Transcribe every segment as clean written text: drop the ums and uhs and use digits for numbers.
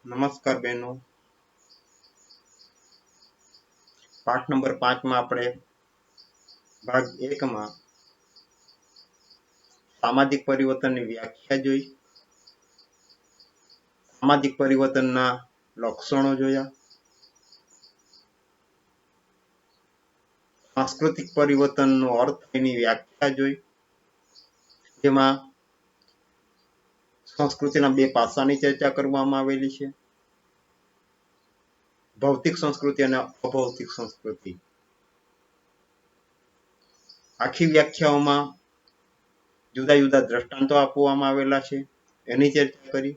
નમસ્કાર બહેનો, પાઠ નંબર 5 માં આપણે ભાગ 1 માં સામાજિક પરિવર્તનની વ્યાખ્યા જોઈ, સામાજિક પરિવર્તનના લક્ષણો જોયા, સાંસ્કૃતિક પરિવર્તનનો અર્થ એની વ્યાખ્યા જોઈ, જેમાં સંસ્કૃતિના બે પાસાની ચર્ચા કરવામાં આવેલી છે, ભૌતિક સંસ્કૃતિ અને અભૌતિક સંસ્કૃતિ. આખી વ્યાખ્યાઓમાં જુદા જુદા દ્રષ્ટાંતો આપવામાં આવેલા છે, એની ચર્ચા કરી.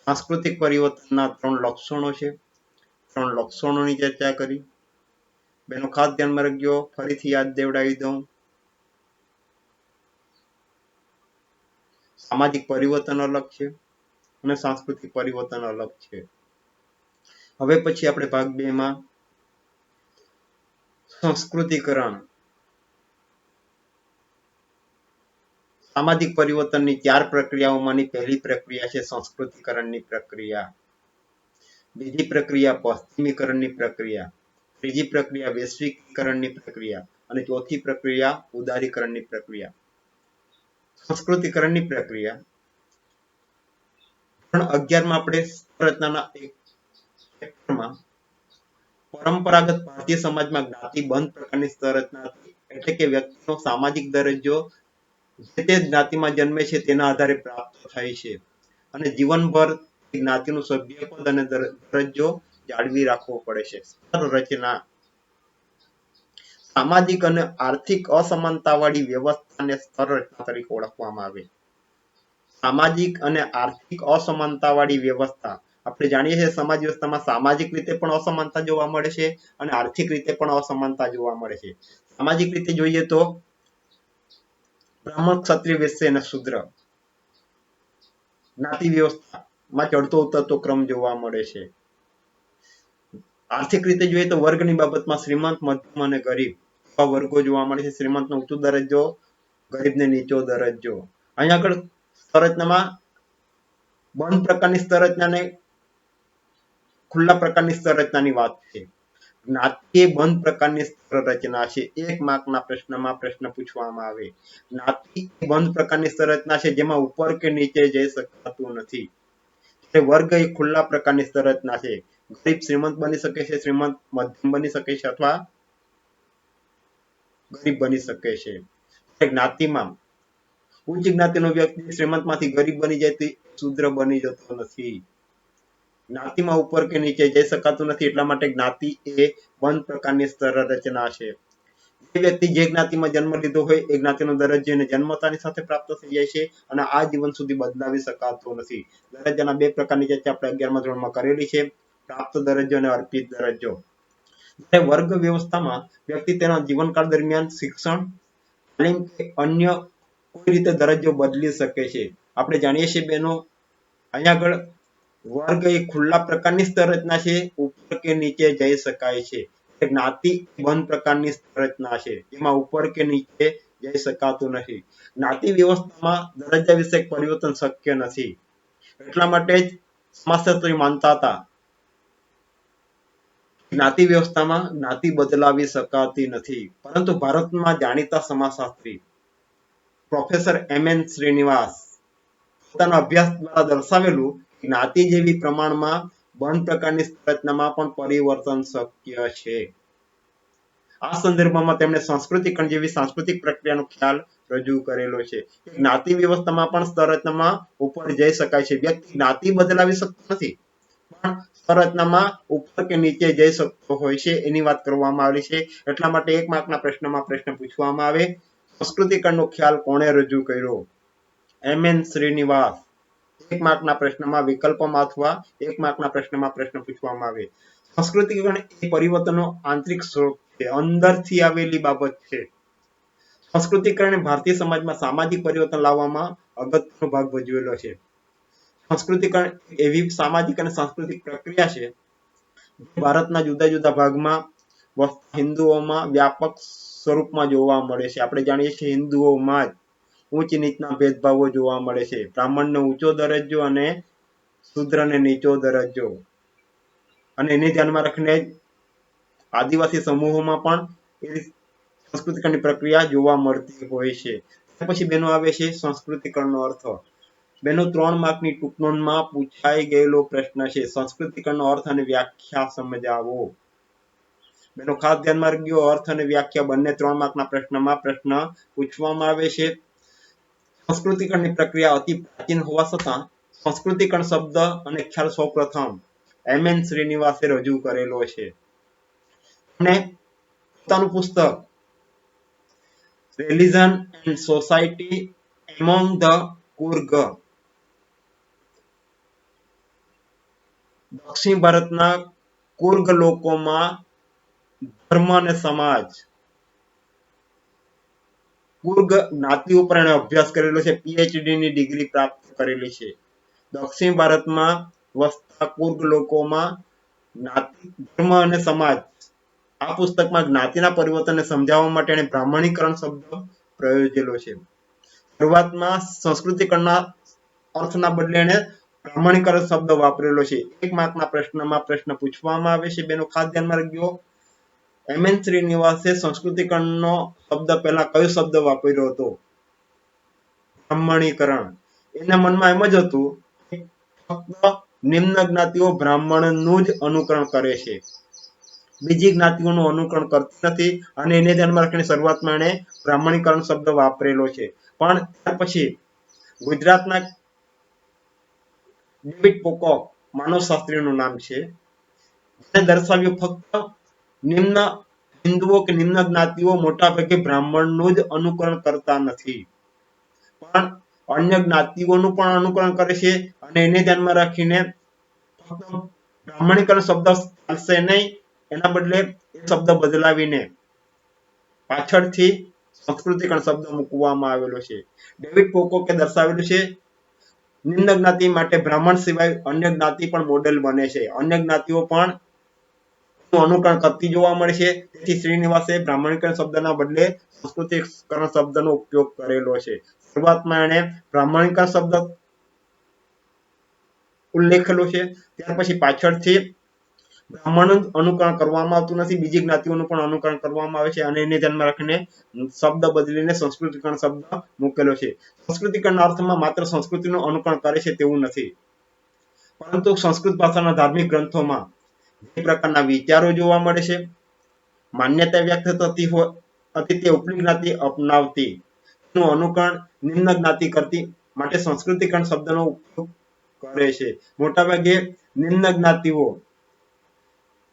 સાંસ્કૃતિક પરિવર્તનના 3 લક્ષણો છે, 3 લક્ષણોની ચર્ચા કરી. બેનો ખાસ ધ્યાનમાં રાખજો, ફરીથી યાદ દેવડાવી દઉં. સામાજિક પરિવર્તન અલગ છે અને સાંસ્કૃતિક પરિવર્તન અલગ છે. હવે પછી આપણે ભાગ 2 માં સંસ્કૃતિકરણ, સામાજિક પરિવર્તનની 4 પ્રક્રિયાઓમાંની પહેલી પ્રક્રિયા છે સંસ્કૃતિકરણની પ્રક્રિયા. બીજી પ્રક્રિયા પશ્ચિમીકરણની પ્રક્રિયા, ત્રીજી પ્રક્રિયા વૈશ્વિકીકરણની પ્રક્રિયા અને ચોથી પ્રક્રિયા ઉદારીકરણની પ્રક્રિયા. સંસ્કૃતિકરણની પ્રક્રિયા ધોરણ 11 માં આપણે રચનાના એક ચેપ્ટરમાં પરંપરાગત ભારતીય સમાજમાં જ્ઞાતિબંધ પ્રકારની સંરચના હતી, એટલે કે વ્યક્તિનો સામાજિક દરજ્જો જે તે જ્ઞાતિમાં જન્મે છે તેના આધારે પ્રાપ્ત થાય છે અને જીવનભર જ્ઞાતિનું સભ્યપદ અને દરજ્જો જાળવી રાખવો પડે છે. રચના સામાજિક અને આર્થિક અસમાનતાવાળી વ્યવસ્થાને સ્તર રચના તરીકે ઓળખવામાં આવે. સામાજિક અને આર્થિક અસમાનતાવાળી વ્યવસ્થા, આપણે જાણીએ છીએ સમાજ વ્યવસ્થામાં સામાજિક રીતે પણ અસમાનતા જોવા મળે છે અને આર્થિક રીતે પણ અસમાનતા જોવા મળે છે. સામાજિક રીતે જોઈએ તો બ્રાહ્મણ, ક્ષત્રિય, વૈશ્ય અને શૂદ્ર જ્ઞાતિ વ્યવસ્થામાં ચડતો ઉતરતો ક્રમ જોવા મળે છે. આર્થિક રીતે જોઈએ તો વર્ગની બાબતમાં શ્રીમંત, મધ્યમ અને ગરીબ એવા વર્ગો જોવા મળે છે. શ્રીમંતનો ઊંચો દરજ્જો, ગરીબને નીચો દરજ્જો. અહીંયા આગળ સંરચનામાં બંધ પ્રકારની સંરચનાને ખુલ્લા પ્રકારની સંરચનાની વાત છે. જ્ઞાતિ એ બંધ પ્રકારની રચના છે. 1 માર્કના પ્રશ્નમાં પ્રશ્ન પૂછવામાં આવે, જ્ઞાતિ બંધ પ્રકારની સંરચના છે જેમાં ઉપર કે નીચે જઈ શકાતું નથી. વર્ગ એ ખુલ્લા પ્રકારની સંરચના છે. ગરીબ શ્રીમંત બની શકે છે, શ્રીમંત મધ્યમ બની શકે છે અથવા ગરીબ બની શકે છે. જ્ઞાતિમાં ઉચ્ચ જ્ઞાતિનો વ્યક્તિ શ્રીમંતમાંથી ગરીબ બની જાય તો શૂદ્ર બની જતો નથી. જ્ઞાતિમાં ઉપર કે નીચે જઈ શકાતું નથી, એટલા માટે જ્ઞાતિ એ બંધ પ્રકારની સ્તર રચના છે. જે વ્યક્તિ જે જ્ઞાતિમાં જન્મ લીધો હોય એ જ્ઞાતિનો દરજ્જો એને જન્મતાની સાથે પ્રાપ્ત થઈ જાય છે અને આ જીવન સુધી બદલાવી શકાતો નથી. દરજ્જાના 2 પ્રકારની ચર્ચા આપણે 11મા ધોરણમાં કરેલી છે, પ્રાપ્ત દરજ્જો અને અર્પિત દરજ્જો. વર્ગ વ્યવસ્થામાં વ્યક્તિ તેના જીવનકાળ દરમિયાન શિક્ષણ, તાલીમ કે અન્ય કોઈ રીતે દરજ્જો બદલી શકે છે. આપણે જાણીએ છીએ બેનો, અહીંયા આગળ વર્ગ એ ખુલ્લા પ્રકારની સંરચના છે, ઉપર કે નીચે જઈ શકાય છે. જ્ઞાતિ બંધ પ્રકારની સંરચના છે, જેમાં ઉપર કે નીચે જઈ શકાતું નથી. જ્ઞાતિ વ્યવસ્થામાં દરજ્જા વિશે પરિવર્તન શક્ય નથી. એટલા માટે જ સમાજશાસ્ત્રી માનતા હતા જ્ઞાતિ વ્યવસ્થામાં જ્ઞાતિ બદલાવી શકાતી નથી. પરંતુ ભારતમાં જાણીતા સમાજશાસ્ત્રી પ્રોફેસર એમ.એન. શ્રીનિવાસ પોતાના અભ્યાસ દ્વારા દર્શાવેલું જ્ઞાતિ જેવી પ્રમાણમાં બંધ પ્રકારની સંરચનામાં પણ પરિવર્તન શક્ય છે. આ સંદર્ભમાં તેમણે સંસ્કૃતિકરણ જેવી સાંસ્કૃતિક પ્રક્રિયાનો ખ્યાલ રજૂ કરેલો છે. જ્ઞાતિ વ્યવસ્થામાં પણ સંરચનામાં ઉપર જઈ શકાય છે. વ્યક્તિ જ્ઞાતિ બદલાવી શકતો નથી, પણ સંરચનામાં ઉપર કે નીચે જઈ શકતો હોય છે, એની વાત કરવામાં આવી છે. એટલા માટે 1 માર્કના પ્રશ્નમાં પ્રશ્ન પૂછવામાં આવે, સંસ્કૃતિકરણનો ખ્યાલ કોણે રજૂ કર્યો? એમ.એન. શ્રીનિવાસ. 1 માર્કના પ્રશ્નમાં વિકલ્પમાં અથવા 1 માર્કના પ્રશ્નમાં પ્રશ્ન પૂછવામાં આવે. સંસ્કૃતિકરણ એ પરિવર્તનનો આંતરિક સ્વરૂપ છે, અંદરથી આવેલી બાબત છે. સંસ્કૃતિકરણે ભારતીય સમાજમાં સામાજિક પરિવર્તન લાવવામાં અગત્યનો ભાગ ભજવેલો છે. સંસ્કૃતિકરણ એવી સામાજિક અને સાંસ્કૃતિક પ્રક્રિયા છે ભારતના જુદા જુદા ભાગમાં હિન્દુઓમાં વ્યાપક સ્વરૂપમાં જોવા મળે છે. આપણે જાણીએ છીએ હિન્દુઓમાં જ ઉચ્ચ નીચના ભેદભાવો જોવા મળે છે. બ્રાહ્મણનો ઊંચો દરજ્જો અને શુદ્ર અને નીચો દરજ્જો, અને એને ધ્યાનમાં રાખીને આદિવાસી સમૂહોમાં પણ એ સંસ્કૃતિકરણની પ્રક્રિયા જોવા મળતી હોય છે. પછી બેનો આવે છે સંસ્કૃતિકરણનો અર્થ. બેનો 3 માર્કની ટૂંક નોંધમાં પૂછાઈ ગયેલો પ્રશ્ન છે. સંસ્કૃતિકરણનો અર્થ અને વ્યાખ્યા સમજાવો. બેનો ખાસ ધ્યાનમાં રાખજો, અર્થ અને વ્યાખ્યા બંને 3 માર્કના પ્રશ્નમાં પ્રશ્ન પૂછવામાં આવે છે. સંસ્કૃતિકરણની પ્રક્રિયા અતિ પ્રાચીન હોવા છતાં સંસ્કૃતિકરણ શબ્દ અને ખ્યાલ સૌપ્રથમ એમ.એન. શ્રીનિવાસે રજૂ કરેલો છે. અને પોતાનું પુસ્તક religion and society among the Coorg, દક્ષિણ ભારતના કુર્ગ લોકોમાં ધર્મ અને સમાજ, કુર્ગ જ્ઞાતિ ઉપર એણે અભ્યાસ કરેલો છે. પીએચડી ની ડિગ્રી પ્રાપ્ત કરેલી છે. દક્ષિણ ભારતમાં વસતા કુર્ગ લોકોમાં જ્ઞાતિ, ધર્મ અને સમાજ, આ પુસ્તકમાં જ્ઞાતિના પરિવર્તનને સમજાવવા માટે એણે બ્રાહ્મણીકરણ શબ્દ પ્રયોજેલો છે. શરૂઆતમાં સંસ્કૃતિકરણના અર્થના બદલે એણે બ્રાહ્મણીકરણ શબ્દ વાપરેલો છે. 1 માર્કના પ્રશ્નમાં પ્રશ્ન પૂછવામાં આવે છે. બેનો ખાસ ધ્યાનમાં રાખજો, એમ.એન. શ્રીનિવાસે સંસ્કૃતિકરણનો શબ્દ પહેલા કયો શબ્દ વાપર્યો હતો? બ્રાહ્મણીકરણ. એના મનમાં એમ જ હતું કે ફક્ત નિમ્ન જ્ઞાતિઓ બ્રાહ્મણનું જ અનુકરણ કરે છે, બીજી જ્ઞાતિઓનું અનુકરણ કરતી નથી, અને એને ધ્યાનમાં રાખીને શરૂઆતમાં એણે બ્રાહ્મણીકરણ શબ્દ વાપરેલો છે. પણ ત્યાર પછી ગુજરાતના ડેવિડ પોકોક, માનવશાસ્ત્રીનું નામ છે, એને દર્શાવ્યું ફક્ત નિમ્ન હિન્દુઓ કે નિમ્ન જ્ઞાતિઓ મોટાભાગે બ્રાહ્મણનું જ અનુકરણ કરતા નથી, પણ અન્ય જ્ઞાતિઓનું પણ અનુકરણ કરે છે. અને એને ધ્યાનમાં રાખીને ફક્ત બ્રાહ્મણીકરણ શબ્દ ચાલશે નહીં, એના બદલે એ શબ્દ બદલાવીને પાછળથી સંસ્કૃતિકરણ શબ્દ મૂકવામાં આવેલો છે. ડેવિડ પોકોકે દર્શાવેલું છે નિમ્ન જ્ઞાતિ માટે બ્રાહ્મણ સિવાય અન્ય જ્ઞાતિ પણ મોડેલ બને છે, અન્ય જ્ઞાતિઓ પણ અનુકરણ કરતી જોવા મળે છે. તેથી શ્રીનિવાસે બ્રાહ્મણીકરણ શબ્દના બદલે સંસ્કૃતિકરણ શબ્દનો ઉપયોગ કરેલો છે. શરૂઆતમાં એણે બ્રાહ્મણીકરણ શબ્દ ઉલ્લેખેલો છે, ત્યાર પછી પાછળથી બ્રાહ્મણનું અનુકરણ કરવામાં આવતું નથી, બીજી જ્ઞાતિઓનું પણ અનુકરણ કરવામાં આવે છે, અને એને ધ્યાનમાં રાખીને શબ્દ બદલીને સંસ્કૃતિકરણ શબ્દ મૂકેલો છે. સંસ્કૃતિકરણના અર્થમાં માત્ર સંસ્કૃતિનું અનુકરણ કરે છે તેવું નથી, પરંતુ સંસ્કૃત ભાષાના ધાર્મિક ગ્રંથોમાં જે પ્રકારના વિચારો જોવા મળે છે, માન્યતા વ્યક્ત થતી હતી તે ઉપલી જ્ઞાતિ અપનાવતી, તેનું અનુકરણ નિમ્ન જ્ઞાતિ કરતી માટે સંસ્કૃતિકરણ શબ્દનો ઉપયોગ કરે છે. મોટાભાગે નિમ્ન જ્ઞાતિઓ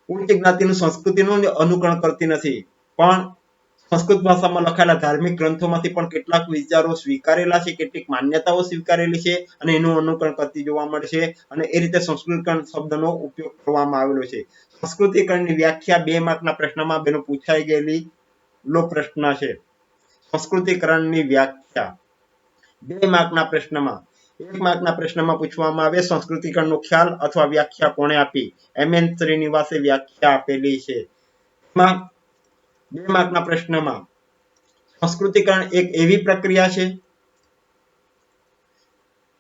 ઉચ્ચ જ્ઞાતિનું સંસ્કૃતિનું અનુકરણ કરતી નથી, પણ સંસ્કૃત ભાષામાં લખાયેલા ધાર્મિક ગ્રંથોમાંથી પણ કેટલાક વિચારો સ્વીકારેલા છે, કેટલીક માન્યતાઓ સ્વીકારેલી છે, અને એનું અનુકરણ કરતી જોવા મળે છે, અને એ રીતે સંસ્કૃતિકરણ શબ્દનો ઉપયોગ કરવામાં આવેલો છે. સંસ્કૃતિકરણની વ્યાખ્યા 2 માર્કના પ્રશ્નમાં બેનો પૂછાઈ ગયેલી પ્રશ્ન છે. સંસ્કૃતિકરણની વ્યાખ્યા 2 માર્કના પ્રશ્નમાં 1 માર્કના પ્રશ્નમાં પૂછવામાં આવે સંસ્કૃતિકરણનો ખ્યાલ અથવા વ્યાખ્યા કોણે આપી? એમ.એન. શ્રીનિવાસે વ્યાખ્યા આપેલી છે. એમાં 2 માર્કના પ્રશ્નમાં સંસ્કૃતિકરણ એક એવી પ્રક્રિયા છે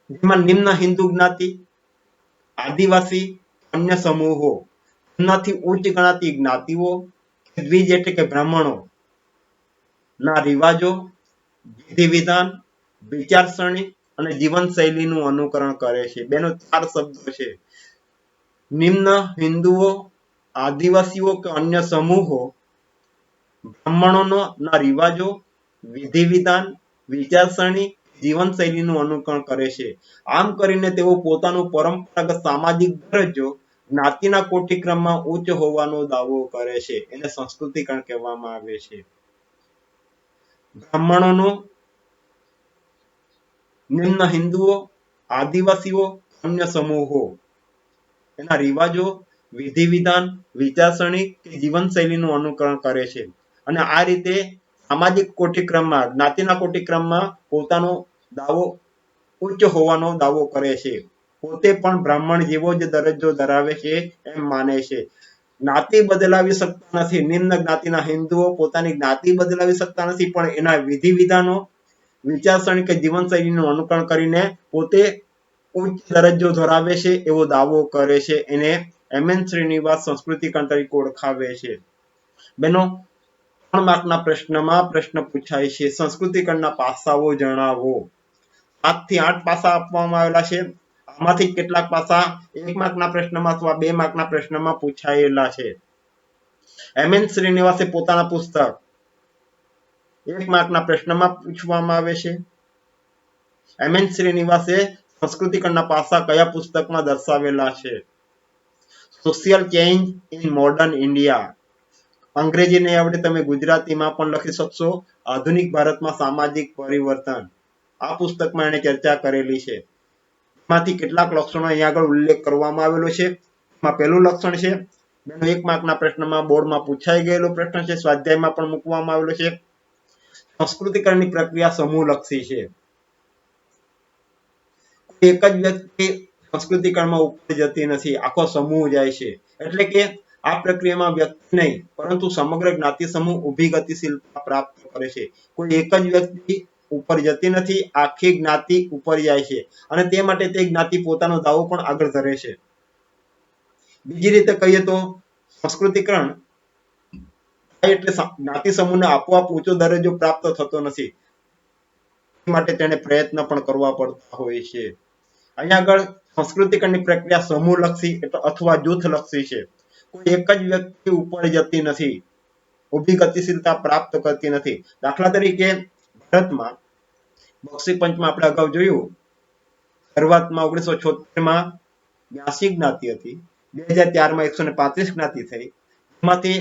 જેમાં નિમ્ન હિન્દુ જ્ઞાતિ, આદિવાસી, અન્ય સમૂહો, એમનાથી ઉચ્ચ ગણાતી જ્ઞાતિઓ, દ્વિજ એટલે કે બ્રાહ્મણો ના રિવાજો, વિધિ વિધાન, વિચારસરણી અને જીવનશૈલીનું અનુકરણ કરે છે. બેનો 4 શબ્દો છે: નિમ્ન હિન્દુઓ, આદિવાસીઓ કે અન્ય સમૂહો બ્રાહ્મણોના રિવાજો, વિધિ વિધાન, વિચારસરણી, જીવનશૈલીનું અનુકરણ કરે છે. આમ કરીને તેઓ પોતાનું પરંપરાગત સામાજિક દરજ્જો જ્ઞાતિના કોટિક્રમમાં ઉચ્ચ હોવાનો દાવો કરે છે. એને સંસ્કૃતિકરણ કહેવામાં આવે છે. બ્રાહ્મણોનો, નિમ્ન હિન્દુઓ, આદિવાસીઓ, અન્ય સમૂહો એના રિવાજો, વિધિ વિધાન, વિચારસરણી કે જીવનશૈલીનું અનુકરણ કરે છે, અને આ રીતે સામાજિક કોટિક્રમમાં, જ્ઞાતિના કોટિક્રમમાં પોતાનો દાવો ઉચ્ચ હોવાનો દાવો કરે છે. પોતે પણ બ્રાહ્મણ જેવો જ દરજ્જો ધરાવે છે એમ માને છે. જ્ઞાતિ બદલાવી શકતા નથી. નિમ્ન જ્ઞાતિના હિન્દુઓ પોતાની જ્ઞાતિ બદલાવી શકતા નથી, પણ એના વિધિ વિધાનો, વિચારસરણી કે જીવનશૈલીનું અનુકરણ કરીને પોતે ઉચ્ચ દરજ્જો ધરાવે છે એવો દાવો કરે છે એને એમએન શ્રીનિવાસ સંસ્કૃતિકરણ તરીકે ઓળખાવે છે. બેનો 3 માર્કના પ્રશ્નમાં પ્રશ્ન પૂછાય છે સંસ્કૃતિકરણના પાસાઓ જણાવો. 7 થી 8 પાસા આપવામાં આવેલા છે. આમાંથી કેટલાક પાસા 1 માર્કના પ્રશ્નમાં અથવા 2 માર્કના પ્રશ્નમાં પૂછાયેલા છે. એમએન શ્રીનિવાસે પોતાના પુસ્તક 1 માર્કના પ્રશ્નમાં પૂછવામાં આવે છે. એમએન શ્રીનિવાસે સંસ્કૃતિકરણના પાસા કયા પુસ્તકમાં દર્શાવેલા છે? Social change in modern India. અંગ્રેજી નહીં આવડે તમે ગુજરાતીમાં પણ લખી શકશો. આધુનિક ભારતમાં સામાજિક પરિવર્તન. આ પુસ્તકમાં એને ચર્ચા કરેલી છે. એમાંથી કેટલાક લક્ષણો અહીંયા આગળ ઉલ્લેખ કરવામાં આવેલો છે. એમાં પહેલું લક્ષણ છે, 1 માર્કના પ્રશ્નમાં બોર્ડમાં પૂછાઈ ગયેલો પ્રશ્ન છે, સ્વાધ્યાયમાં પણ મૂકવામાં આવેલો છે. સંસ્કૃતિકરણની પ્રક્રિયા સમૂહલક્ષી છે. એક જ વ્યક્તિ સંસ્કૃતિકરણમાં ઉપર જતી નથી, આખો સમૂહ જાય છે. એટલે કે આ પ્રક્રિયામાં વ્યક્તિ નહીં પરંતુ સમગ્ર જ્ઞાતિ સમૂહ ઊભી ગતિશીલતા પ્રાપ્ત કરે છે. કોઈ એક જ વ્યક્તિ ઉપર જતી નથી, આખી જ્ઞાતિ ઉપર જાય છે અને તે માટે તે જ્ઞાતિ પોતાનો દાવો પણ આગળ ધરે છે. બીજી રીતે કહીએ તો સંસ્કૃતિકરણ એટલે જ્ઞાતિ સમૂહને આપોઆપ ઊંચો દરજ્જો પ્રાપ્ત થતો નથી, માટે તેને પ્રયત્ન પણ કરવા પડતા હોય છે. અહીંયા આગળ સંસ્કૃતિકરણની પ્રક્રિયા સમૂહલક્ષી અથવા જૂથલક્ષી છે. કોઈ એક જ વ્યક્તિ ઉપર જતી નથી, ઊભી ગતિશીલતા પ્રાપ્ત કરતી નથી. દાખલા તરીકે ભારતમાં બક્ષી પંચમાં આપણે અગાઉ જોયું, શરૂઆતમાં 1976માં 82 જ્ઞાતિ હતી, 2004માં 135 જ્ઞાતિ થઈ. એમાંથી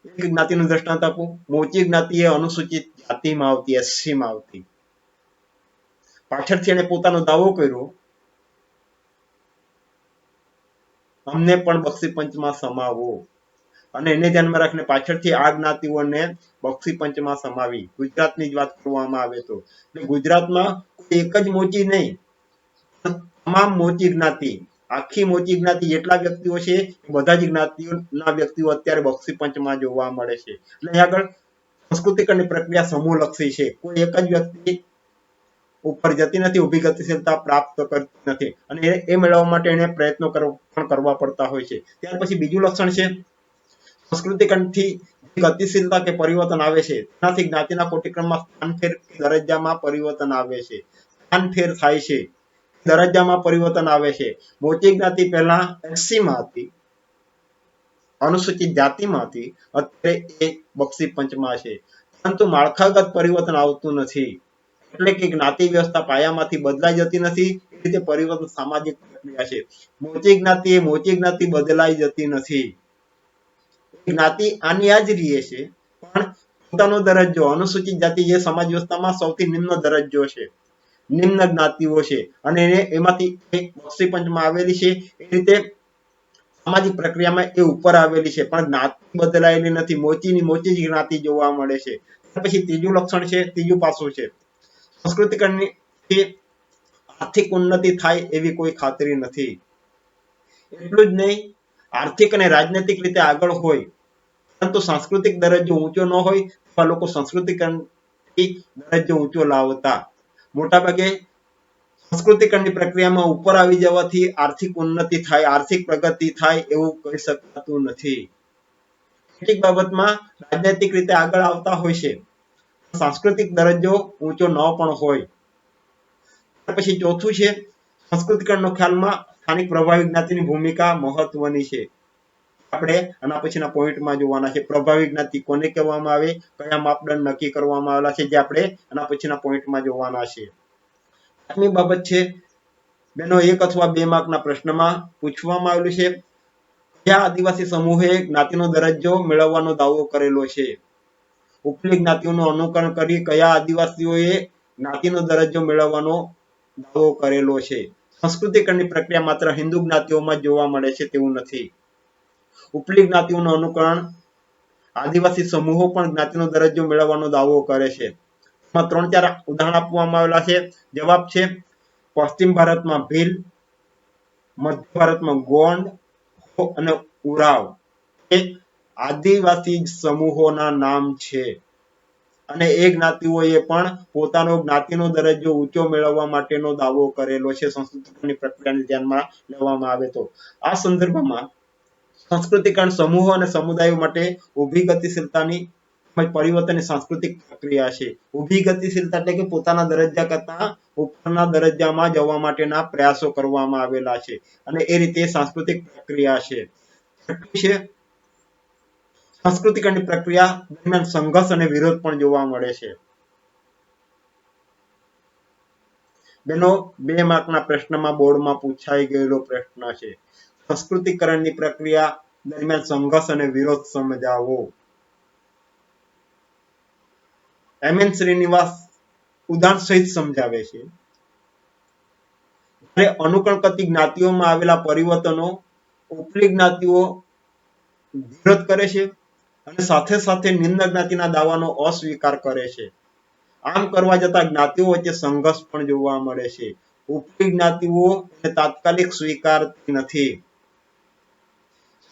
એક જ્ઞાતિનું દ્રષ્ટાંત આપું, મોચી જ્ઞાતિ એ અનુસૂચિત જાતિમાં આવતી, એસસીમાં આવતી. પાછળથી એને પોતાનો દાવો કર્યો, અમને પણ બક્ષી પંચમાં સમાવો, અને એને ધ્યાનમાં રાખીને પાછળથી આ જ્ઞાતિઓને બક્ષી પંચમાં સમાવી. ગુજરાતની જ વાત કરવામાં આવે તો એટલે ગુજરાતમાં કોઈ એક જ મોચી નહીં, તમામ મોચી જ્ઞાતિ, આખી મોચી જ્ઞાતિ જેટલા વ્યક્તિઓ છે બધા જ જ્ઞાતિઓના વ્યક્તિઓ અત્યારે બક્ષી પંચમાં જોવા મળે છે. એટલે અહીં આગળ સંસ્કૃતિકરણની પ્રક્રિયા સમૂહલક્ષી છે. કોઈ એક જ વ્યક્તિ ઉપર જતી નથી, ઊભી ગતિશીલતા પ્રાપ્ત કરતી નથી, અને એ મેળવવા માટે એને પ્રયત્નો પણ કરવા પડતા હોય છે. ત્યાર પછી બીજું લક્ષણ છે, સંસ્કૃતિકરણથી ગતિશીલતા કે પરિવર્તન આવે છે તેનાથી જ્ઞાતિના કોટિક્રમમાં સ્થાનફેર દરજ્જામાં પરિવર્તન આવે છે. સ્થાનફેર થાય છે, દરજ્જામાં પરિવર્તન આવે છે. મોચી જ્ઞાતિ પહેલા એસસીમાં હતી, અનુસૂચિત જાતિમાં હતી, અત્યારે એ બક્ષી પંચમાં છે. પરંતુ માળખાગત પરિવર્તન આવતું નથી, એટલે કે જ્ઞાતિ વ્યવસ્થા પાયામાંથી બદલાઈ જતી નથી. એ રીતે પરિવર્તન સામાજિક પ્રક્રિયા છે. મોચી જ્ઞાતિ બદલાઈ જતી નથી. જ્ઞાતિ આની આ જ રહે છે, પણ પોતાનો દરજ્જો, અનુસૂચિત જાતિ જે સમાજ વ્યવસ્થામાં સૌથી નિમ્ન દરજ્જો છે, નિમ્ન જ્ઞાતિઓ છે, અને એમાંથી એક બક્ષી પંચમાં આવેલી છે. એ રીતે સામાજિક પ્રક્રિયામાં એ ઉપર આવેલી છે, પણ જ્ઞાતિ બદલાયેલી નથી. મોચી જ જ્ઞાતિ જોવા મળે છે. પછી ત્રીજું લક્ષણ છે, ત્રીજું પાસું છે, સંસ્કૃતિકરણની આર્થિક ઉન્નતિ થાય એવી કોઈ ખાતરી નથી. એટલું જ નહીં, આર્થિક અને રાજનૈતિક રીતે આગળ હોય પરંતુ સાંસ્કૃતિક દરજ્જો ઊંચો ન હોય તેવા લોકો સંસ્કૃતિકરણથી દરજ્જો ઊંચો લાવતા. મોટાભાગે સંસ્કૃતિકરણની પ્રક્રિયામાં ઉપર આવી જવાથી આર્થિક ઉન્નતિ થાય, આર્થિક પ્રગતિ થાય એવું કહી શકાતું નથી. કેટલીક બાબતમાં રાજનૈતિક રીતે આગળ આવતા હોય છે, સાંસ્કૃતિક દરજ્જો ઊંચો ન પણ હોય. પછી ચોથું છે, સંસ્કૃતિકરણનો ખ્યાલમાં સ્થાનિક પ્રભાવી જ્ઞાતિની ભૂમિકા મહત્વની છે. આપણે આના પછીના પોઈન્ટમાં જોવાના છે. પ્રભાવી જ્ઞાતિ કોને કહેવામાં આવે, કયા માપદંડ નક્કી કરવામાં આવેલા છે, જે આપણે આના પછીના પોઈન્ટમાં જોવાના છે. પાંચમી બાબત છે, બેનો 1 અથવા 2 માર્કના પ્રશ્નમાં પૂછવામાં આવેલું છે, કયા આદિવાસી સમૂહે જ્ઞાતિનો દરજ્જો મેળવવાનો દાવો કરેલો છે. ઉપલી જ્ઞાતિઓનું અનુકરણ કરી કયા આદિવાસીઓએ જ્ઞાતિનો દરજ્જો મેળવવાનો દાવો કરેલો છે. સંસ્કૃતિકરણની પ્રક્રિયા માત્ર હિન્દુ જ્ઞાતિઓમાં જોવા મળે છે તેવું નથી. ઉપલી જ્ઞાતિઓનું અનુકરણ આદિવાસી સમૂહો પણ જ્ઞાતિનો દરજ્જો મેળવવાનો દાવો કરે છે. એમાં 3-4 ઉદાહરણ આપવામાં આવેલા છે. જવાબ છે, પશ્ચિમ ભારતમાં ભીલ, મધ્ય ભારતમાં ગોંડ અને ઉરાવ એ આદિવાસી સમૂહોના નામ છે. અને એ જ્ઞાતિઓએ પણ પોતાનો જ્ઞાતિનો દરજ્જો ઊંચો મેળવવા માટેનો દાવો કરેલો છે સંસ્કૃતિકરણની પ્રક્રિયાને ધ્યાનમાં લેવામાં આવે તો. આ સંદર્ભમાં સંસ્કૃતિકરણ સમૂહો અને સમુદાયો માટે ઊભી ગતિશીલતાની પરિવર્તનની સાંસ્કૃતિક પ્રક્રિયા છે. ઊભી ગતિશીલતા એટલે કે પોતાના દરજ્જા કરતા ઉપરના દરજ્જામાં જવા માટેના પ્રયાસો કરવામાં આવેલા છે અને એ રીતે સાંસ્કૃતિક પ્રક્રિયા છે. છે સંસ્કૃતિકરણની પ્રક્રિયા દરમિયાન સંઘર્ષ અને વિરોધ પણ જોવા મળે છે. બેનો 2 માર્કના પ્રશ્નમાં બોર્ડમાં પૂછાઈ ગયેલો પ્રશ્ન છે. સંસ્કૃતિકરણની પ્રક્રિયા દરમિયાન સંઘર્ષ અને વિરોધ સમજાવો. એમ.એન. શ્રીનિવાસ ઉદાહરણ સહિત સમજાવે છે. જ્યારે અનુકરણ કરતી જ્ઞાતિઓમાં આવેલા પરિવર્તનો ઉપલી જ્ઞાતિઓ વિરોધ કરે છે અને સાથે સાથે નિમ્ન જ્ઞાતિના દાવાનો અસ્વીકાર કરે છે. આમ કરવા જતા જ્ઞાતિઓ વચ્ચે સંઘર્ષ પણ જોવા મળે છે. ઉપલી જ્ઞાતિઓ તાત્કાલિક સ્વીકારતી નથી.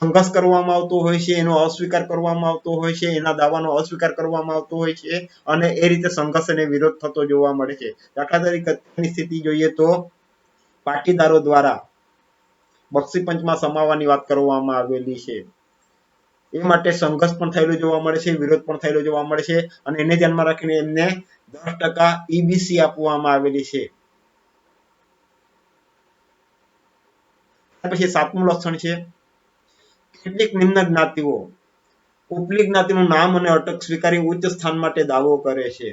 સંઘર્ષ કરવામાં આવતો હોય છે, એનો અસ્વીકાર કરવામાં આવતો હોય છે, એના દાવાનો અસ્વીકાર કરવામાં આવતો હોય છે અને એ રીતે સંઘર્ષ અને વિરોધ થતો જોવા મળે છે. દાખલા તરીકે અત્યારની સ્થિતિ જોઈએ તો પાટીદારો દ્વારા બક્ષીપંચમાં સમાવવાની વાત કરવામાં આવેલી છે. એ માટે સંઘર્ષ પણ થયેલો જોવા મળે છે, વિરોધ પણ થયેલો જોવા મળે છે અને એને ધ્યાનમાં રાખીને એમને 10% ઈબીસી આપવામાં આવેલી છે. પછી 7મું લક્ષણ છે કેટલીક નિમ્ન જ્ઞાતિઓ ઉપલી જ્ઞાતિનું નામ અને અટક સ્વીકારી ઉચ્ચ સ્થાન માટે દાવો કરે છે.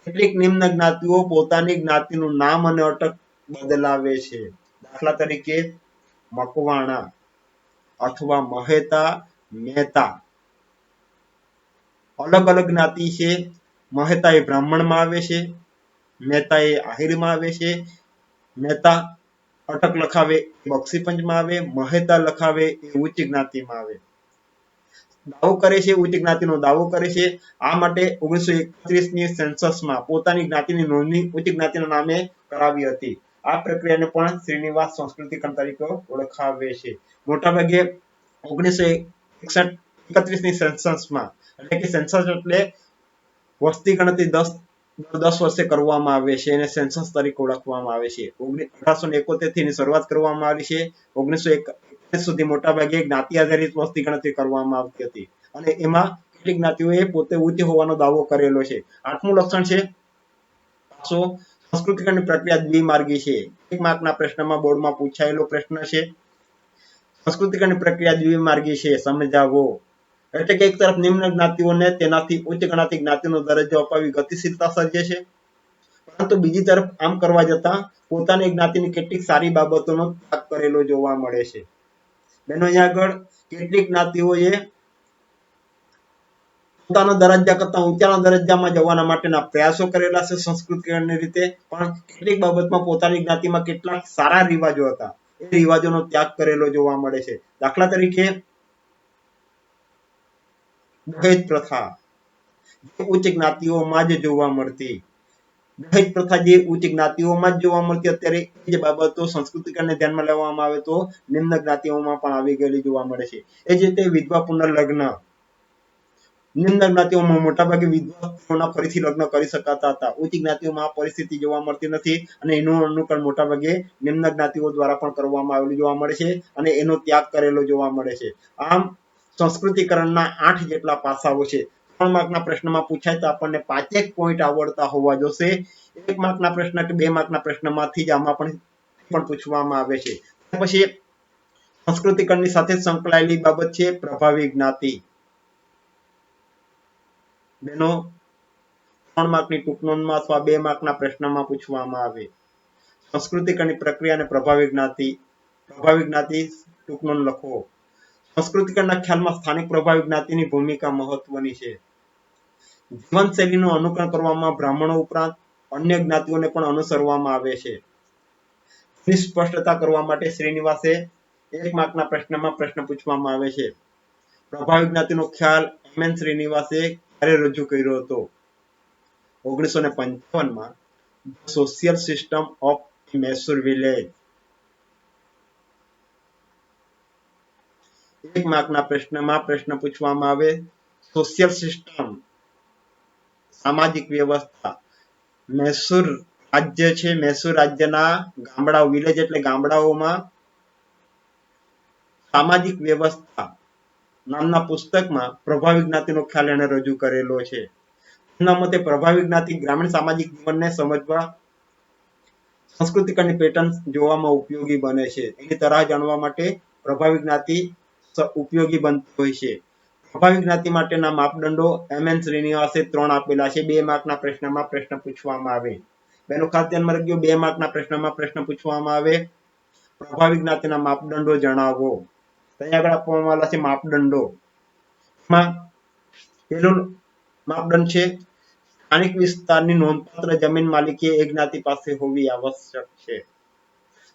કેટલીક નિમ્ન જ્ઞાતિઓ પોતાની જ્ઞાતિનું નામ અને અટક બદલાવે છે. દાખલા તરીકે મકવાણા અથવા મહેતા, મહેતા. અલગ અલગ જ્ઞાતિ છે. મહેતા એ બ્રાહ્મણમાં આવે છે, મહેતા એ આહિરમાં આવે છે, મહેતા અટક લખાવે એ બક્ષીપંચમાં આવે, મહેતા લખાવે એ ઉચ્ચ જ્ઞાતિમાં આવે. દાવો કરે છે, ઉચ્ચ જ્ઞાતિનો દાવો કરે છે. આ માટે 1931ની સેન્સસમાં પોતાની જ્ઞાતિની નોંધણી ઉચ્ચ જ્ઞાતિના નામે કરાવી હતી. આ પ્રક્રિયાને પણ શ્રીનિવાસ સંસ્કૃતિકરણ તરીકે ઓળખાવે છે. મોટાભાગે 1931ની સેન્સસમાં એટલે કે સેન્સસ એટલે વસ્તી ગણતરી 10 વર્ષે કરવામાં આવે છે અને સેન્સસ તરીકે ઓળખવામાં આવે છે. 1871 થી શરૂઆત કરવામાં આવી છે. 1941 સુધી મોટાભાગે જ્ઞાતિ આધારિત વસ્તી ગણતરી કરવામાં આવતી હતી અને એમાં કેટલીક જ્ઞાતિઓએ પોતે ઉચ્ચ હોવાનો દાવો કરેલો છે. 8મું લક્ષણ છે સંસ્કૃતિકરણની પ્રક્રિયા દ્વિમાર્ગી છે. 1 માર્કના પ્રશ્નમાં બોર્ડમાં પૂછાયેલો પ્રશ્ન છે. સંસ્કૃતિકરણની પ્રક્રિયા દ્વિમાર્ગી છે, સમજાવો. એટલે કે એક તરફ નિમ્ન જ્ઞાતિઓને તેનાથી ઉચ્ચ ગણાતી જ્ઞાતિનો દરજ્જો અપાવી ગતિશીલતા સર્જે છે, પરંતુ બીજી તરફ આમ કરવા જતા પોતાની જ્ઞાતિની કેટલીક સારી બાબતોનો ત્યાગ કરેલો જોવા મળે છે. બેનો અહીંયા આગળ કેટલીક જ્ઞાતિઓએ પોતાના દરજ્જા કરતા ઊંચાના દરજ્જામાં જવાના માટેના પ્રયાસો કરેલા છે સંસ્કૃતિકરણની રીતે, પણ કેટલીક બાબતમાં પોતાની જ્ઞાતિમાં કેટલાક સારા રિવાજો હતા એ રિવાજોનો ત્યાગ કરેલો જોવા મળે છે. દાખલા તરીકે દહેજ પ્રથા જે ઉચ્ચ જ્ઞાતિઓમાં જ જોવા મળતી. દહેજ પ્રથા જે ઉચ્ચ જ્ઞાતિઓમાં જ જોવા મળતી, અત્યારે એ જ બાબતો સંસ્કૃતિકરણને ધ્યાનમાં લેવામાં આવે તો નિમ્ન જ્ઞાતિઓમાં પણ આવી ગયેલી જોવા મળે છે. એ જ રીતે વિધવા પુનર્લગ્ન નિમ્ન જ્ઞાતિઓમાં મોટાભાગે વિધવાઓના ફરીથી લગ્ન કરી શકાતા હતા. ઉચ્ચ જ્ઞાતિઓમાં આ પરિસ્થિતિ જોવા મળતી નથી અને એનું અનુકરણ મોટાભાગે નિમ્ન જ્ઞાતિઓ દ્વારા પણ કરવામાં આવેલું જોવા મળે છે અને એનો ત્યાગ કરેલો જોવા મળે છે. આમ સંસ્કૃતિકરણના 8 જેટલા પાસાઓ છે. 3 માર્કના પ્રશ્નમાં પૂછાય તો આપણને 5 પોઈન્ટ આવડતા હોવા જોશે. 1 માર્કના પ્રશ્ન કે 2 માર્કના પ્રશ્નમાંથી જ આમાં પણ પૂછવામાં આવે છે. પછી સંસ્કૃતિકરણની સાથે સંકળાયેલી બાબત છે પ્રભાવી જ્ઞાતિ. બેનો 3 માર્કની ટૂંક નોંધમાં અથવા 2 માર્કના પ્રશ્નમાં પૂછવામાં આવે. સંસ્કૃતિકરણની પ્રક્રિયા અને પ્રભાવી જ્ઞાતિ ટૂંક નોંધ લખો. સંસ્કૃતિકરણના ખ્યાલમાં સ્થાનિક પ્રભાવી જ્ઞાતિની ભૂમિકા મહત્વની છે. જીવનશૈલીનું અનુકરણ કરવામાં બ્રાહ્મણો ઉપરાંત અન્ય જ્ઞાતિઓને પણ અનુસરવામાં આવે છે. એની સ્પષ્ટતા કરવા માટે શ્રીનિવાસે 1 માર્કના પ્રશ્નમાં પ્રશ્ન પૂછવામાં આવે છે. પ્રભાવી જ્ઞાતિનો ખ્યાલ એમ.એન. શ્રીનિવાસે ક્યારે રજૂ કર્યો હતો? 1955માં social system of Mysore village. 1 માર્કના પ્રશ્નમાં પ્રશ્ન પૂછવામાં આવે સોશિયલ સિસ્ટમ સામાજિક વ્યવસ્થા. મૈસૂર રાજ્ય છે, મૈસૂર રાજ્યના ગામડાઓ, વિલેજ એટલે ગામડાઓમાં સામાજિક વ્યવસ્થા નામના પુસ્તકમાં પ્રભાવી જ્ઞાતિનો ખ્યાલ એને રજૂ કરેલો છે. એના મતે પ્રભાવી જ્ઞાતિ ગ્રામીણ સામાજિક જીવનને સમજવા, સાંસ્કૃતિક અને પેટર્ન જોવામાં ઉપયોગી બને છે. એની તરાહ જાણવા માટે પ્રભાવી જ્ઞાતિ ઉપયોગી બનતી હોય છે. પ્રભાવી જ્ઞાતિ માટેના માપદંડો એમ.એન. શ્રીનિવાસે 3 આપેલા છે. 2 માર્કના પ્રશ્નમાં પ્રશ્ન પૂછવામાં આવે. બેનો ખાસ ધ્યાનમાં રાખજો, 2 માર્કના પ્રશ્નમાં પ્રશ્ન પૂછવામાં આવે, પ્રભાવી જ્ઞાતિના માપદંડો જણાવો. અહીંયા આગળ આપવામાં આવેલા છે માપદંડો. એમાં પહેલો માપદંડ છે સ્થાનિક વિસ્તારની નોંધપાત્ર જમીન માલિકી એક જ્ઞાતિ પાસે હોવી આવશ્યક છે.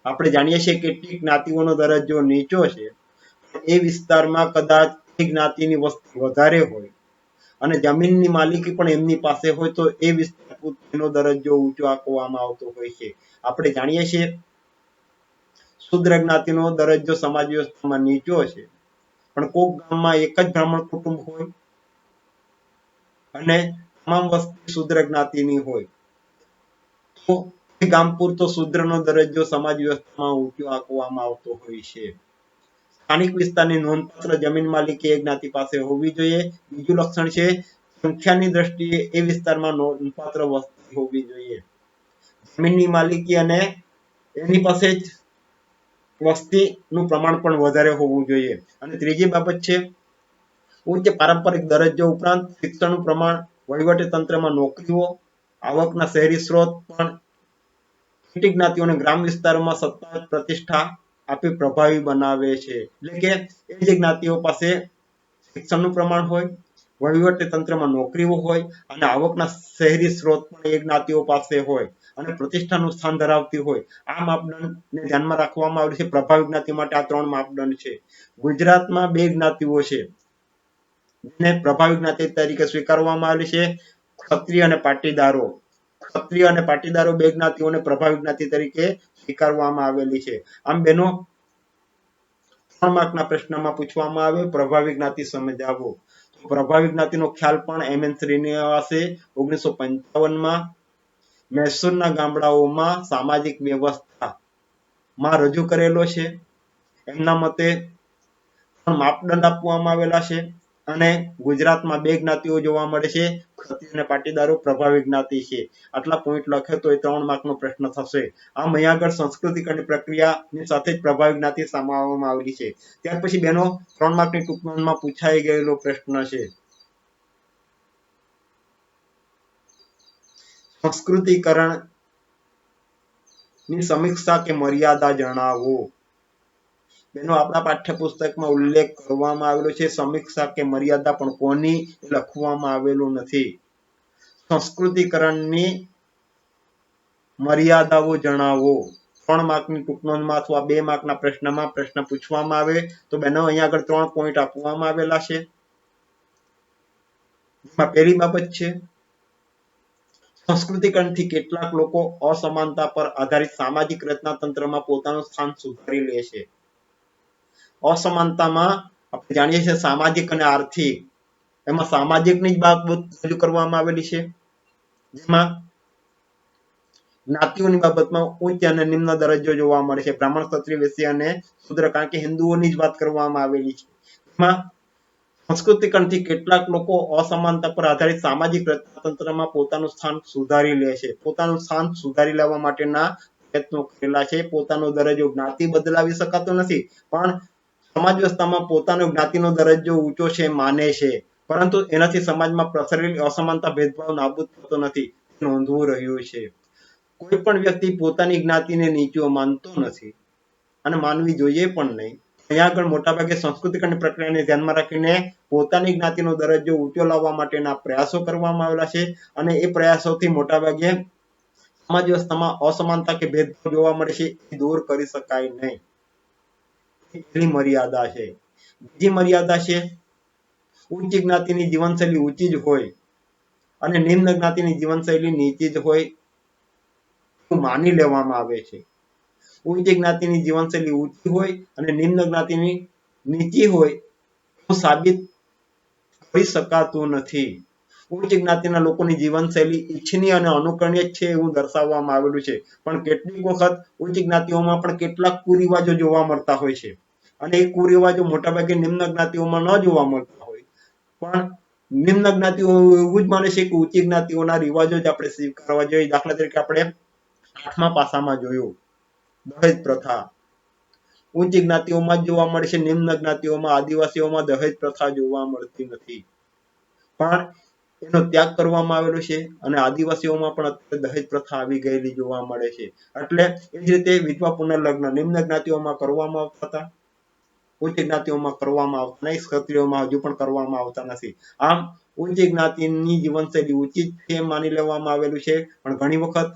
આપણે જાણીએ છીએ કે કેટલીક જ્ઞાતિઓનો દરજ્જો નીચો છે, એ વિસ્તારમાં કદાચ એ જ્ઞાતિની વસ્તી વધારે હોય અને જમીનની માલિકી પણ એમની પાસે હોય તો એ વિસ્તારનો દરજ્જો ઊંચો આંકવામાં આવતો હોય છે. આપણે જાણીએ છીએ શુદ્ર જ્ઞાતિનો દરજ્જો સમાજ વ્યવસ્થામાં નીચો છે, પણ કોક ગામમાં એક જ બ્રાહ્મણ કુટુંબ હોય અને તમામ વસ્તી શુદ્ર જ્ઞાતિની હોય તો એ ગામ પૂરતો શુદ્રનો દરજ્જો સમાજ વ્યવસ્થામાં ઊંચો આંકવામાં આવતો હોય છે. સ્થાનિક વિસ્તારની નોંધપાત્ર જમીન માલિકી એક જ્ઞાતિ પાસે હોવી જોઈએ. બીજું લક્ષણ છે સંખ્યાની દ્રષ્ટિએ એ વિસ્તારમાં નોંધપાત્ર વસ્તી હોવી જોઈએ. જમીનની માલિકી અને એની પાસે જ વસ્તીનું પ્રમાણ પણ વધારે હોવું જોઈએ. અને ત્રીજી બાબત છે ઉચ્ચ પારંપરિક દરજ્જો ઉપરાંત શિક્ષણનું પ્રમાણ, વહીવટી તંત્રમાં નોકરીઓ, આવકના શહેરી સ્ત્રોત પણ કેટલીક જ્ઞાતિઓને ગ્રામ વિસ્તારોમાં સત્તા પ્રતિષ્ઠા આપી પ્રભાવી બનાવે છે. એટલે કે એ જે જ્ઞાતિઓ પાસે શિક્ષણનું પ્રમાણ હોય, વહીવટી તંત્રમાં નોકરીઓ હોય અને આવકના શહેરી સ્ત્રોત પણ એ જ્ઞાતિઓ પાસે હોય અને પ્રતિષ્ઠાનું સ્થાન ધરાવતી હોય, આ માપદંડને ધ્યાનમાં રાખવામાં આવે છે. પ્રભાવી જ્ઞાતિ માટે આ 3 માપદંડ છે. ગુજરાતમાં 2 જ્ઞાતિઓ છે જેને પ્રભાવી જ્ઞાતિ તરીકે સ્વીકારવામાં આવેલી છે, ક્ષત્રિય અને પાટીદારો. ક્ષત્રિય અને પાટીદારો 2 જ્ઞાતિઓને પ્રભાવી જ્ઞાતિ તરીકે સ્વીકારવામાં આવેલી છે. આમ બેનો 3 માર્કના પ્રશ્નમાં પૂછવામાં આવે પ્રભાવી જ્ઞાતિ સમજાવો. પ્રભાવી જ્ઞાતિનો ખ્યાલ પણ એમ.એન. શ્રીનિવાસે 1955માં મૈસૂરના ગામડાઓમાં સામાજિક વ્યવસ્થામાં રજૂ કરેલો છે. એમના મતે માપદંડ આપવામાં આવેલા છે અને ગુજરાતમાં 2 જ્ઞાતિઓ જોવા મળે છે, ક્ષત્રિય અને પાટીદારો પ્રભાવી જ્ઞાતિ છે. આટલા પોઈન્ટ લખે તો એ 3 માર્કનો પ્રશ્ન થશે. આમ અહીંયા આગળ સાંસ્કૃતિક અને પ્રક્રિયાની સાથે જ પ્રભાવી જ્ઞાતિ સમાવવામાં આવેલી છે. ત્યાર પછી બેનો 3 માર્કની ટૂંકમાં પૂછાઈ ગયેલો પ્રશ્ન છે સંસ્કૃતિકરણની સમીક્ષા કે મર્યાદા જણાવો. બેનો આપણા પાઠ્યપુસ્તકમાં ઉલ્લેખ કરવામાં આવેલો છે, સમીક્ષા કે મર્યાદા પણ કોની લખવામાં આવેલું નથી. સંસ્કૃતિકરણની મર્યાદાઓ જણાવો. 3 માર્કની ટૂંકનોંધમાં અથવા 2 માર્કના પ્રશ્નમાં પ્રશ્ન પૂછવામાં આવે તો બેનો અહીંયા આગળ 3 પોઈન્ટ આપવામાં આવેલા છે. જેમાં પહેલી બાબત છે સંસ્કૃતિકરણથી કેટલાક લોકો અસમાનતા પર આધારિત સામાજિક રચનાતંત્રમાં પોતાનું સ્થાન સુધારી લે છે. અસમાનતામાં આપણે જાણીએ છીએ સામાજિક અને આર્થિક, એમાં સામાજિકની જ બાબત રજૂ કરવામાં આવેલી છે, જેમાં જ્ઞાતિઓની બાબતમાં ઉચ્ચ અને નિમ્ન દરજ્જો જોવા મળે છે. બ્રાહ્મણ, ક્ષત્રિય, વૈશ્ય અને શૂદ્ર, કારણ કે હિન્દુઓની જ વાત કરવામાં આવેલી છે. એમાં સંસ્કૃતિકરણથી કેટલાક લોકો અસમાનતા પર આધારિત સામાજિક રચનાતંત્રમાં પોતાનું સ્થાન સુધારી લે છે. પોતાનું સ્થાન સુધારી લેવા માટેના પ્રયત્નો કરેલા છે. પોતાનો દરજ્જો જ્ઞાતિ બદલાવી શકાતો નથી, પણ સમાજ વ્યવસ્થામાં પોતાનો જ્ઞાતિનો દરજ્જો ઊંચો છે માને છે, પરંતુ એનાથી સમાજમાં પ્રસરેલી અસમાનતા, ભેદભાવ નાબૂદ થતો નથી, નોંધવું રહ્યું છે. કોઈ પણ વ્યક્તિ પોતાની જ્ઞાતિને નીચો માનતો નથી અને માનવી જોઈએ પણ નહીં. અહીંયા આગળ મોટાભાગે સાંસ્કૃતિક અને પ્રક્રિયાને ધ્યાનમાં રાખીને પોતાની જ્ઞાતિનો દરજ્જો ઊંચો લાવવા માટેના પ્રયાસો કરવામાં આવેલા છે અને એ પ્રયાસોથી મોટાભાગે સમાજ વ્યવસ્થામાં અસમાનતા કે ભેદભાવ જોવા મળે છે એ દૂર કરી શકાય નહીં. પહેલી મર્યાદા છે. બીજી મર્યાદા છે ઉચ્ચ જ્ઞાતિની જીવનશૈલી ઊંચી જ હોય અને નિમ્ન જ્ઞાતિની જીવનશૈલી નીચી જ હોય માની લેવામાં આવે છે. ઉચ્ચ જ્ઞાતિની જીવનશૈલી ઊંચી હોય અને નિમ્ન જ્ઞાતિની નીચી હોય એવું સાબિત કરી શકાતું નથી. ઉચ્ચ જ્ઞાતિના લોકોની જીવનશૈલી ઈચ્છનીય અને અનુકરણીય છે એવું દર્શાવવામાં આવેલું છે. પણ કેટલીક વખત ઉચ્ચ જ્ઞાતિઓમાં પણ કેટલાક કુરિવાજો જોવા મળતા હોય છે અને એ કુરિવાજો મોટાભાગે નિમ્ન જ્ઞાતિઓમાં ન જોવા મળતા હોય, પણ નિમ્ન જ્ઞાતિઓ એવું જ માને છે કે ઉચ્ચ જ્ઞાતિઓના રિવાજો જ આપણે સ્વીકારવા જોઈએ. દાખલા તરીકે આપણે 8મા પાસામાં જોયું દહેજ પ્રથા. ઉચ્ચ જ્ઞાતિઓમાં જ જોવા મળે છે, નિમ્ન જ્ઞાતિઓમાં આદિવાસીઓમાં દહેજ પ્રથા જોવા મળતી નથી. પણ એનો ત્યાગ કરવામાં આવેલો છે અને આદિવાસીઓમાં પણ અત્યારે દહેજ પ્રથા આવી ગયેલી જોવા મળે છે. એટલે એ જ રીતે વિધવા પુનર્લગ્ન નિમ્ન જ્ઞાતિઓમાં કરવામાં આવતા હતા, ઉચ્ચ જ્ઞાતિઓમાં કરવામાં આવતા નહીં, ક્ષત્રિયોમાં હજુ પણ કરવામાં આવતા નથી. આમ ઉચ્ચ જ્ઞાતિની જીવનશૈલી ઉચિત છે માની લેવામાં આવેલું છે, પણ ઘણી વખત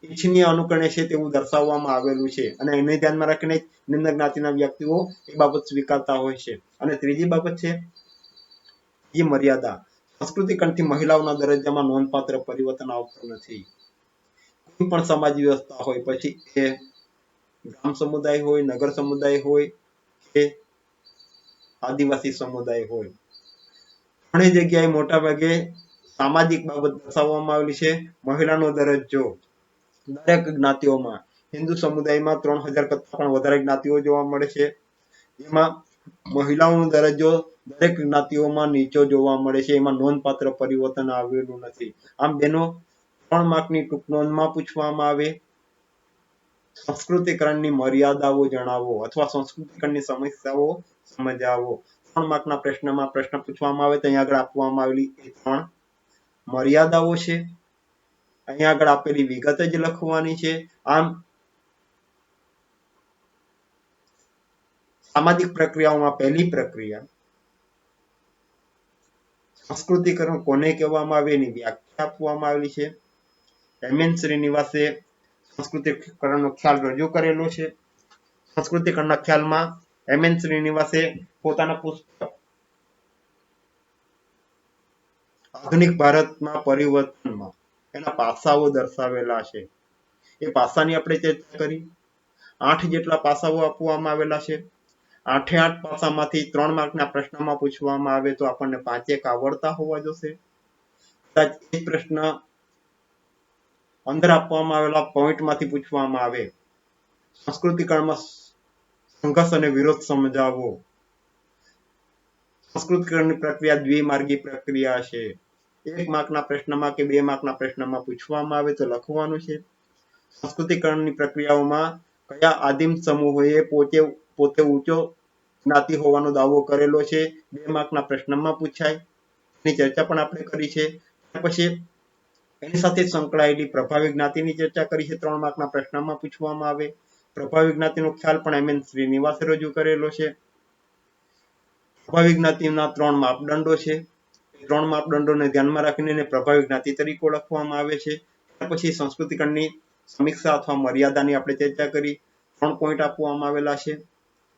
ઈચ્છનીય અનુકરણીય છે તેવું દર્શાવવામાં આવેલું છે અને એને ધ્યાનમાં રાખીને નિમ્ન જ્ઞાતિના વ્યક્તિઓ એ બાબત સ્વીકારતા હોય છે. અને ત્રીજી બાબત છે એ મર્યાદા. સંસ્કૃતિકરણથી મહિલાઓના દરજ્જામાં નોંધપાત્ર પરિવર્તન આવતું નથી. કોઈ પણ સમાજ વ્યવસ્થા હોય, પછી એ ગ્રામ સમુદાય હોય, નગર સમુદાય હોય કે આદિવાસી સમુદાય હોય, ઘણી જગ્યાએ મોટા ભાગે સામાજિક બાબત દર્શાવવામાં આવેલી છે. મહિલાનો દરજ્જો દરેક જ્ઞાતિઓમાં, હિન્દુ સમુદાયમાં 3000 કરતા પણ વધારે જ્ઞાતિઓ જોવા મળે છે, જેમાં મહિલાઓનો દરજ્જો દરેક જ્ઞાતિઓમાં નીચો જોવા મળે છે. એમાં નોંધપાત્ર પરિવર્તન આવેલું નથી. આમ બેનો 3 માર્કની ટૂંક નોંધમાં પૂછવામાં આવે સંસ્કૃતિકરણની મર્યાદાઓ જણાવો અથવા સંસ્કૃતિકરણની સમસ્યાઓ સમજાવો. 3 માર્કના પ્રશ્નમાં પ્રશ્ન પૂછવામાં આવે તો અહીંયા આગળ આપવામાં આવેલી એ 3 મર્યાદાઓ છે. અહીંયા આગળ આપેલી વિગત જ લખવાની છે. આમ સામાજિક પ્રક્રિયાઓમાં પહેલી પ્રક્રિયા સંસ્કૃતિકરણ કોને કહેવામાં આવે એની વ્યાખ્યા આપવામાં આવેલી છે. એમ.એન. શ્રીનિવાસે સંસ્કૃતિકરણનો ખ્યાલ રજૂ કરેલો છે. સંસ્કૃતિકરણના ખ્યાલમાં એમ.એન. શ્રીનિવાસે પોતાના પુસ્તક આધુનિક ભારતમાં પરિવર્તનમાં એના પાસાઓ દર્શાવેલા છે. એ પાસાની આપણે ચર્ચા કરી. 8 જેટલા પાસાઓ આપવામાં આવેલા છે. 8 પાસામાંથી 3 માર્કના પ્રશ્નમાં પૂછવામાં આવે તો આપણને 5 આવડતા હોવા જોઈએ. કદાચ એ પ્રશ્ન અંદર આપવામાં આવેલા પોઈન્ટમાંથી પૂછવામાં આવે સંસ્કૃતિકરણમાં સંઘર્ષ અને વિરોધ સમજાવો. સંસ્કૃતિકરણની પ્રક્રિયા દ્વિમાર્ગી પ્રક્રિયા છે. 1 માર્કના પ્રશ્નમાં કે 2 માર્કના પ્રશ્નમાં પૂછવામાં આવે તો લખવાનું છે. સંસ્કૃતિકરણની પ્રક્રિયાઓમાં કયા આદિમ સમૂહોએ પોતે ઊંચો જ્ઞાતિ હોવાનો દાવો કરેલો છે, 2 માર્કના પ્રશ્નમાં પૂછાય. એની ચર્ચા પણ આપણે કરી છે. પછી એની સાથે સંકળાયેલી પ્રભાવી જ્ઞાતિની ચર્ચા કરી છે. 3 માર્કના પ્રશ્નમાં પૂછવામાં આવે. પ્રભાવી જ્ઞાતિનો ખ્યાલ પણ એમ.એન. શ્રીનિવાસે રજૂ કરેલો છે. પ્રભાવી જ્ઞાતિના 3 માપદંડો છે. 3 માપદંડોને ધ્યાનમાં રાખીને એને પ્રભાવી જ્ઞાતિ તરીકે ઓળખવામાં આવે છે. ત્યાર પછી સંસ્કૃતિકરણની સમીક્ષા અથવા મર્યાદાની આપણે ચર્ચા કરી. 3 પોઈન્ટ આપવામાં આવેલા છે.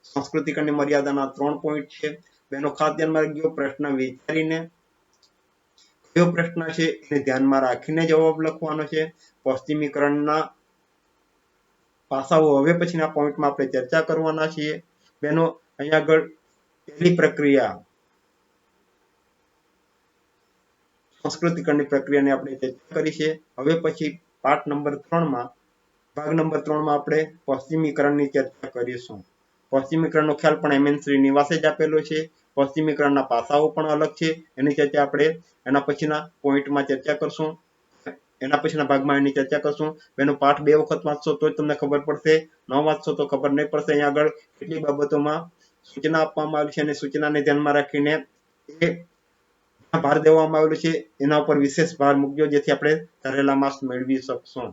સંસ્કૃતિકરણની મર્યાદાના 3 પોઈન્ટ છે. બેનો ખાસ ધ્યાનમાં રાખજો. પ્રશ્ન વિચારીને કયો પ્રશ્ન છે એને ધ્યાનમાં રાખીને જવાબ લખવાનો છે. પશ્ચિમીકરણના પાસાઓ હવે પછીના પોઈન્ટમાં આપણે ચર્ચા કરવાના છીએ. બેનો અહીંયા આગળ પહેલી પ્રક્રિયા સંસ્કૃતિકરણની પ્રક્રિયાને આપણે ચર્ચા કરી છે. હવે પછી પાઠ નંબર 3માં ભાગ નંબર 3માં આપણે પશ્ચિમીકરણની ચર્ચા કરીશું. પશ્ચિમીકરણનો ખ્યાલ પણ એમ.એન. શ્રીનિવાસે જ આપેલો છે. પશ્ચિમીકરણના પાસાઓ પણ અલગ છે. એની ચર્ચા આપણે એના પછીના પોઈન્ટમાં ચર્ચા કરશું. એના પછીના ભાગમાં એની ચર્ચા કરશું. એનો પાઠ 2 વખત વાંચશો તો જ તમને ખબર પડશે. ન વાંચશો તો ખબર નહીં પડશે. અહીંયા આગળ કેટલી બાબતોમાં સૂચના આપવામાં આવી છે અને સૂચનાને ધ્યાનમાં રાખીને એ ભાર દેવામાં આવેલું છે એના ઉપર વિશેષ ભાર મૂકજો જેથી આપણે ધારેલા માર્ક્સ મેળવી શકશું.